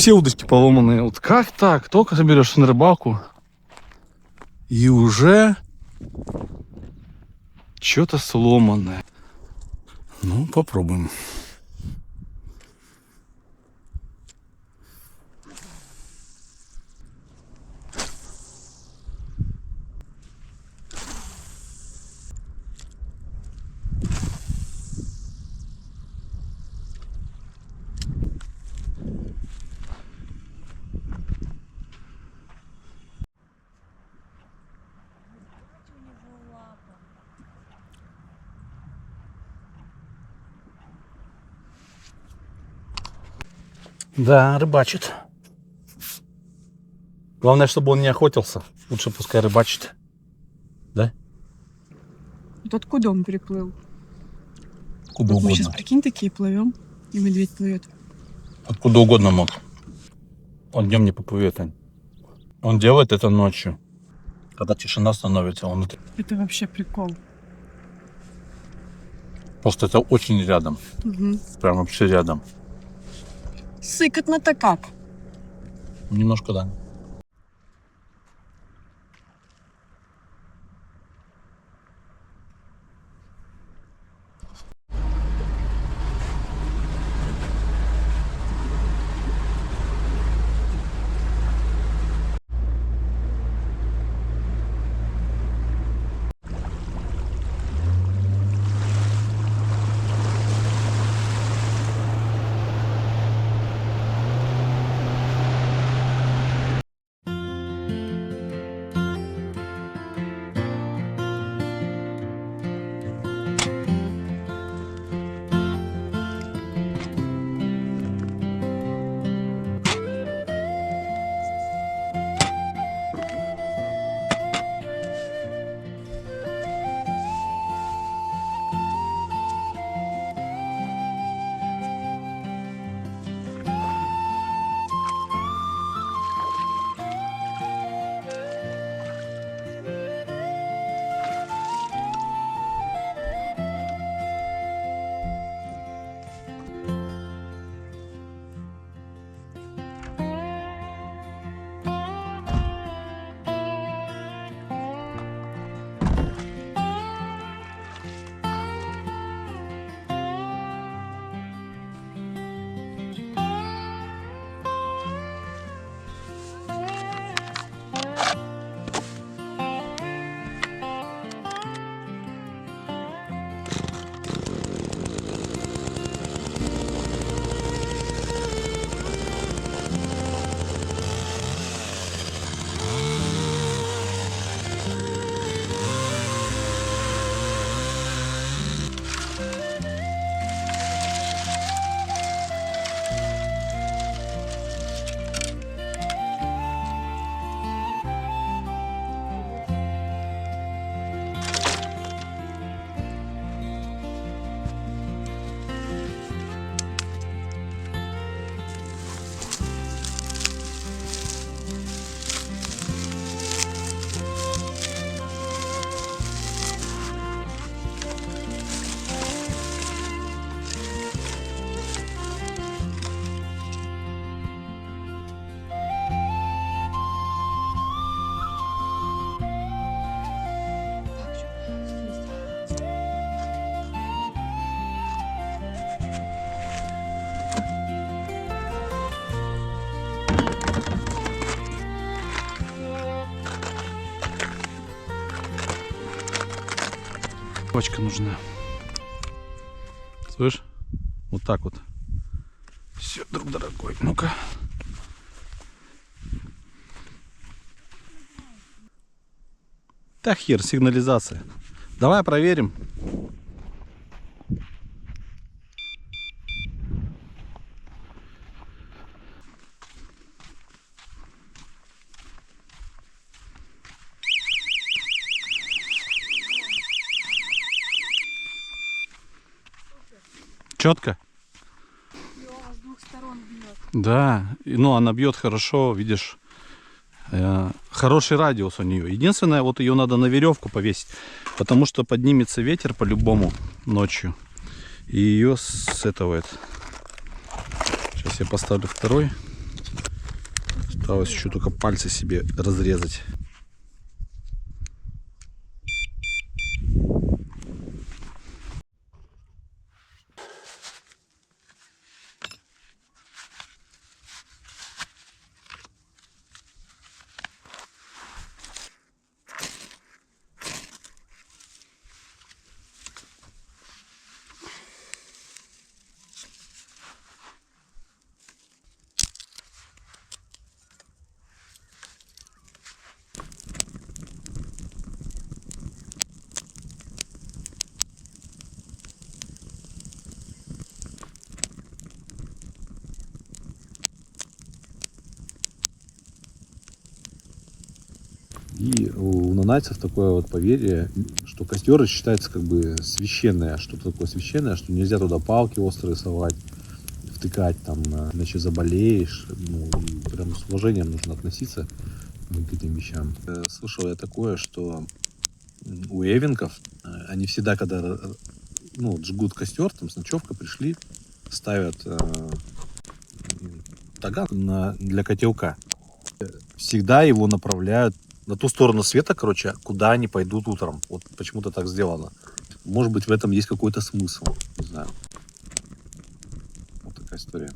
все удочки поломанные. Вот как так? Только соберешься на рыбалку, и уже что-то сломанное. Ну, попробуем. Да, рыбачит. Главное, чтобы он не охотился. Лучше пускай рыбачит. Да? Вот откуда он приплыл? Куда Вот угодно. мы сейчас, прикинь, такие плывем, и медведь плывет. Откуда угодно мог. Он днем не поплывет, Ань. Он делает это ночью. Когда тишина становится, он Это вообще прикол. просто это очень рядом. Угу. Прям вообще рядом. Сыкотно-то как? Немножко, да. Бочка нужна. Слышь? Вот так вот. Все, друг дорогой. Ну-ка. Да хер, сигнализация. Давай проверим. Четко? С двух сторон бьет. Да, ну она бьет хорошо, видишь, хороший радиус у нее. Единственное, вот ее надо на веревку повесить, потому что поднимется ветер по-любому ночью. И ее с этого это. Сейчас я поставлю второй. Осталось еще только пальцы себе разрезать. И у нанайцев такое вот поверье, что костер считается как бы священное, что-то такое священное, что нельзя туда палки острые совать, втыкать там, иначе заболеешь. Ну, и прям с уважением нужно относиться к этим вещам. Слышал я такое, что у эвенков они всегда, когда жгут костер, там с ночевкой пришли, ставят таган для котелка. Всегда его направляют на ту сторону света, короче, куда они пойдут утром. Вот почему-то так сделано. Может быть, в этом есть какой-то смысл. Не знаю. Вот такая история.